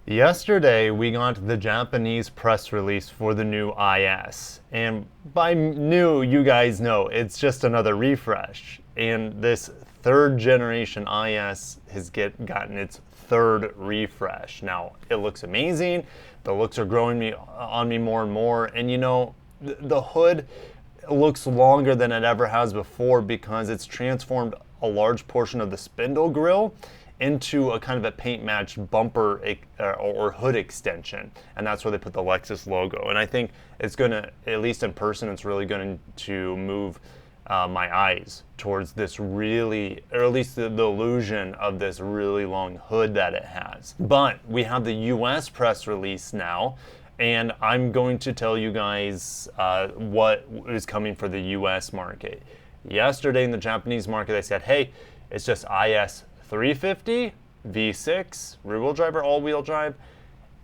Yesterday, we got the Japanese press release for the new IS. And by new, you guys know, it's just another refresh. And this third generation IS has gotten its third refresh. Now, it looks amazing. The looks are growing on me more and more. And you know, the hood looks longer than it ever has before because it's transformed a large portion of the spindle grille into a kind of a paint matched bumper or hood extension, and that's where they put the Lexus logo. And I think it's gonna, at least in person, it's really going to move my eyes towards this really, or at least the illusion of this really long hood that it has. But we have the US press release now, and I'm going to tell you guys what is coming for the US market. Yesterday in the Japanese market, they said, hey, it's just IS 350 V6 rear-wheel drive or all-wheel drive,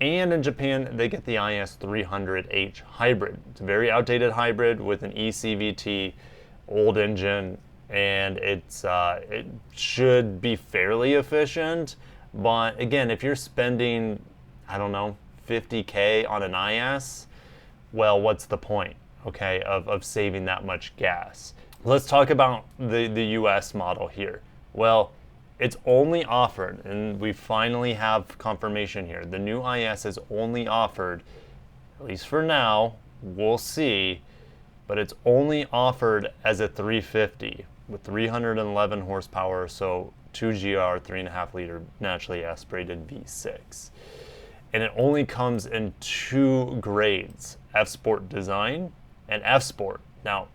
and in Japan they get the IS 300H hybrid. It's a very outdated hybrid with an ECVT, old engine, and it should be fairly efficient. But again, if you're spending, I don't know, 50K on an IS, well, what's the point, okay, of saving that much gas? Let's talk about the US model here. Well, it's only offered, and we finally have confirmation here, the new IS is only offered, at least for now, we'll see, but it's only offered as a 350 with 311 horsepower, so 2GR, 3.5 liter naturally aspirated V6. And it only comes in two grades, F-Sport Design and F-Sport. Now,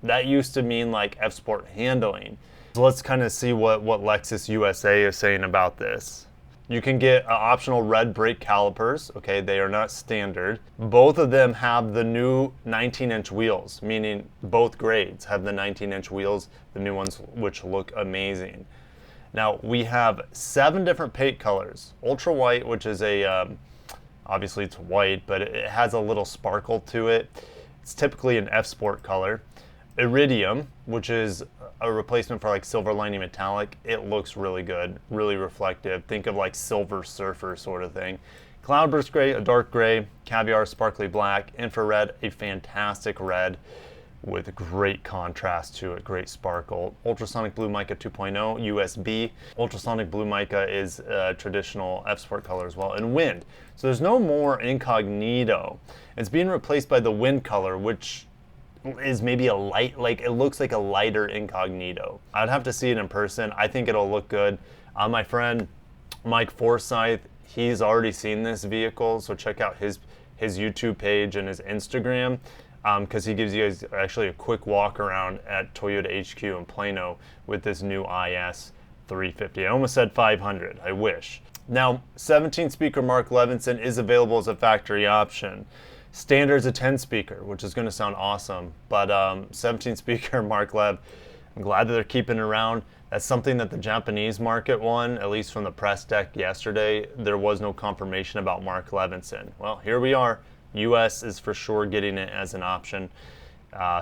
that used to mean like F-Sport handling. So let's kind of see what Lexus USA is saying about this. You can get optional red brake calipers, okay, they are not standard. Both of them have the new 19-inch wheels, meaning both grades have the 19-inch wheels, the new ones which look amazing. Now we have 7 different paint colors. Ultra white, which is a, obviously it's white, but it has a little sparkle to it. It's typically an F-Sport color. Iridium, which is a replacement for like silver lining metallic. It looks really good, really reflective. Think of like Silver Surfer sort of thing. Cloudburst gray, a dark gray. Caviar, sparkly black. Infrared, a fantastic red with great contrast to it, great sparkle. Ultrasonic blue mica 2.0 USB. Ultrasonic blue mica is a traditional F-Sport color as well. And wind. So there's no more incognito. It's being replaced by the wind color, which is maybe a light, like it looks like a lighter incognito. I'd have to see it in person. I think it'll look good. My friend Mike Forsyth, he's already seen this vehicle, so check out his YouTube page and his Instagram, because he gives you guys actually a quick walk around at Toyota HQ in Plano with this new IS 350. I almost said 500, I wish. Now, 17-speaker Mark Levinson is available as a factory option. Standard is a 10-speaker, which is going to sound awesome, but 17-speaker Mark Lev, I'm glad that they're keeping it around. That's something that the Japanese market won, at least from the press deck yesterday. There was no confirmation about Mark Levinson. Well, here we are. US is for sure getting it as an option.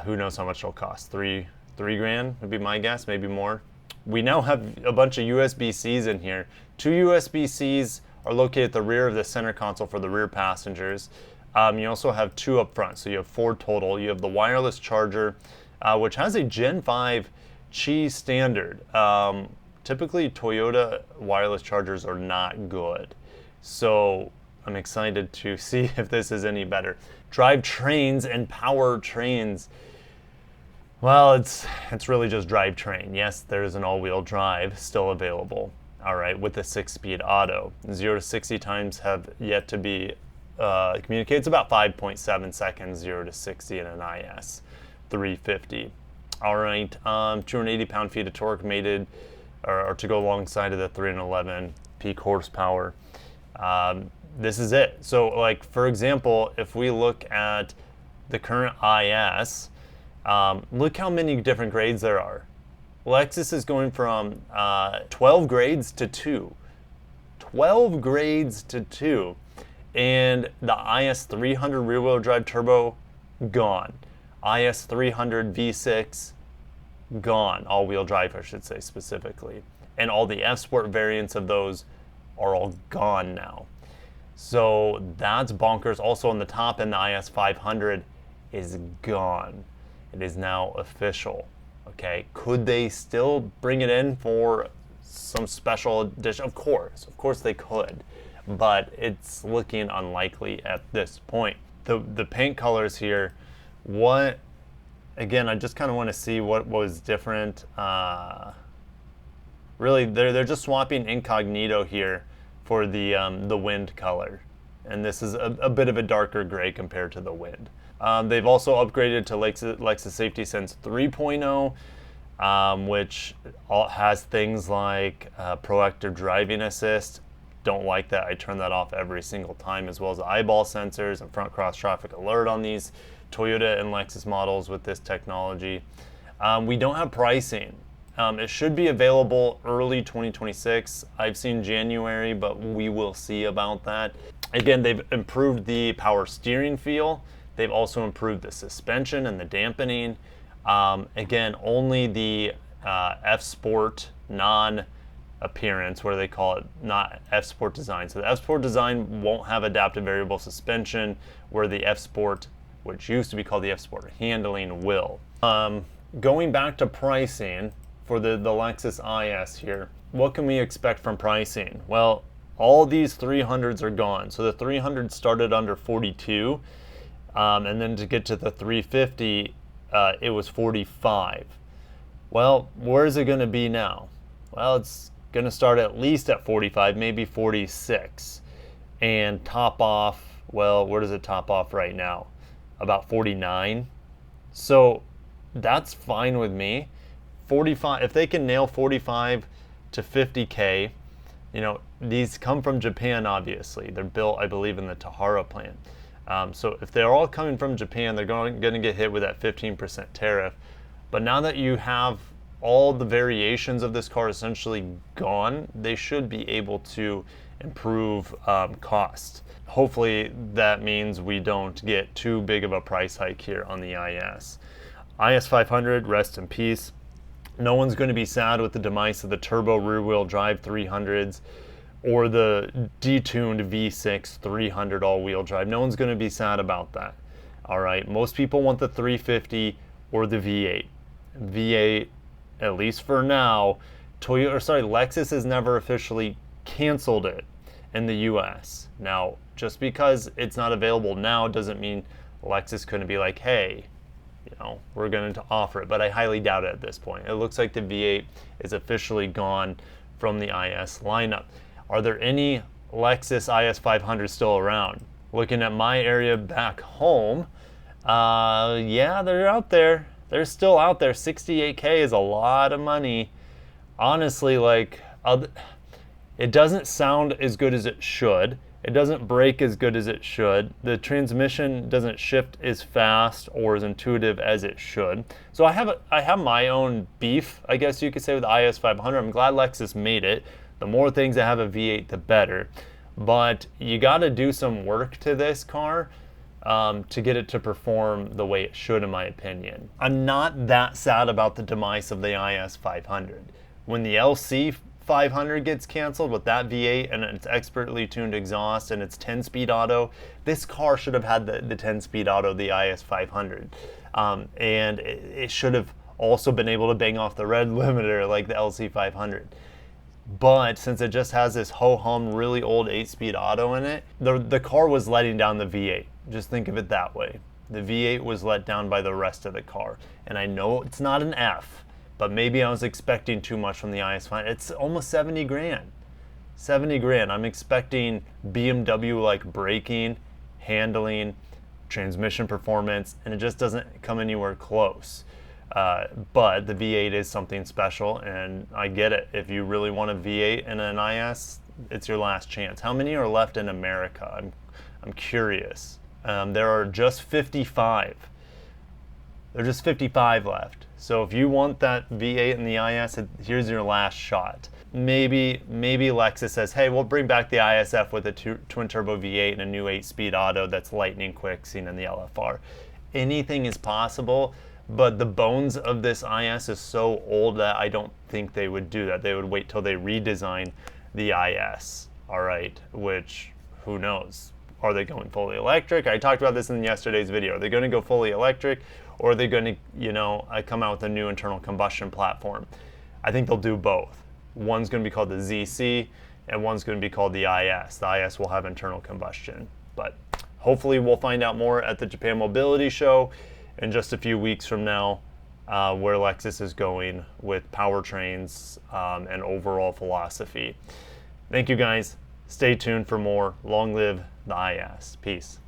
Who knows how much it'll cost? Three grand would be my guess, maybe more. We now have a bunch of USB-Cs in here. 2 USB-Cs are located at the rear of the center console for the rear passengers. You also have 2 up front, so you have 4 total. You have the wireless charger, which has a Gen 5 Qi standard. Typically, Toyota wireless chargers are not good, so I'm excited to see if this is any better. Drive trains and power trains. Well, it's really just drivetrain. Yes, there's an all-wheel drive still available. All right, with the 6-speed auto. 0 to 60 times have yet to be communicates about 5.7 seconds, 0 to 60 in an IS 350. All right, 280 pound-feet of torque mated, or to go alongside of the 311 peak horsepower. This is it. So, like for example, if we look at the current IS, look how many different grades there are. Lexus is going from 12 grades to 2. 12 grades to 2. And the IS 300 rear-wheel drive turbo, gone. IS 300 V6, gone. All-wheel drive, I should say specifically. And all the F-Sport variants of those are all gone now. So that's bonkers. Also on the top end, the IS 500 is gone. It is now official. Okay, could they still bring it in for some special edition? Of course they could, but it's looking unlikely at this point. The paint colors here, what, again, I just kind of want to see what was different. Really, they're just swapping incognito here for the wind color, and this is a bit of a darker gray compared to the wind. They've also upgraded to Lexus Safety Sense 3.0, which has things like proactive driving assist. Don't like that. I turn that off every single time, as well as eyeball sensors and front cross traffic alert on these Toyota and Lexus models with this technology. We don't have pricing. It should be available early 2026. I've seen January, but we will see about that. Again, they've improved the power steering feel. They've also improved the suspension and the dampening. Again, only the F-Sport non-appearance, where they call it not F-Sport design. So the F-Sport design won't have adaptive variable suspension, where the F-Sport, which used to be called the F-Sport handling, will. Going back to pricing for the Lexus IS here, what can we expect from pricing? Well, all these 300s are gone. So the 300 started under 42, and then to get to the 350, it was 45. Well, where is it going to be now? Well, it's going to start at least at 45, maybe 46, and top off, well, where does it top off right now? About 49. So that's fine with me. 45, if they can nail 45 to 50K, you know, these come from Japan, obviously. They're built, I believe, in the Tahara plant. So if they're all coming from Japan, they're going to get hit with that 15% tariff. But now that you have all the variations of this car essentially gone, they should be able to improve cost. Hopefully that means we don't get too big of a price hike here on the IS. IS 500, rest in peace. No one's going to be sad with the demise of the turbo rear-wheel drive 300s or the detuned V6 300 all-wheel drive. No one's going to be sad about that. All right, most people want the 350 or the V8. V8, at least for now, Lexus has never officially canceled it in the US. Now, just because it's not available now doesn't mean Lexus couldn't be like, hey, you know, we're going to offer it, but I highly doubt it at this point. It looks like the V8 is officially gone from the IS lineup. Are there any Lexus IS 500 still around? Looking at my area back home, yeah, they're out there. They're still out there. 68K is a lot of money. Honestly, like, it doesn't sound as good as it should. It doesn't brake as good as it should. The transmission doesn't shift as fast or as intuitive as it should. So I have my own beef, I guess you could say, with the IS 500. I'm glad Lexus made it. The more things that have a V8, the better. But you got to do some work to this car to get it to perform the way it should, in my opinion. I'm not that sad about the demise of the IS 500. When the LC 500 gets canceled with that V8 and its expertly tuned exhaust and its 10-speed auto, this car should have had the 10-speed auto, the IS 500. And it should have also been able to bang off the red limiter like the LC 500. But since it just has this ho-hum, really old 8-speed auto in it, the car was letting down the V8. Just think of it that way. The V8 was let down by the rest of the car. And I know it's not an F, but maybe I was expecting too much from the IS 500. It's almost 70 grand. 70 grand. I'm expecting BMW-like braking, handling, transmission performance, and it just doesn't come anywhere close. But the V8 is something special, and I get it. If you really want a V8 and an IS, it's your last chance. How many are left in America? I'm curious. There are just 55. There are just 55 left. So if you want that V8 and the IS, here's your last shot. Maybe Lexus says, hey, we'll bring back the ISF with a twin turbo V8 and a new 8-speed auto that's lightning quick, seen in the LFR. Anything is possible, but the bones of this IS is so old that I don't think they would do that. They would wait till they redesign the IS, all right, which who knows? Are they going fully electric? I talked about this in yesterday's video. Are they going to go fully electric, or are they going to, come out with a new internal combustion platform? I think they'll do both. One's going to be called the ZC, and one's going to be called the IS. The IS will have internal combustion. But hopefully we'll find out more at the Japan Mobility Show in just a few weeks from now, where Lexus is going with powertrains and overall philosophy. Thank you guys. Stay tuned for more. Long live the IS. Peace.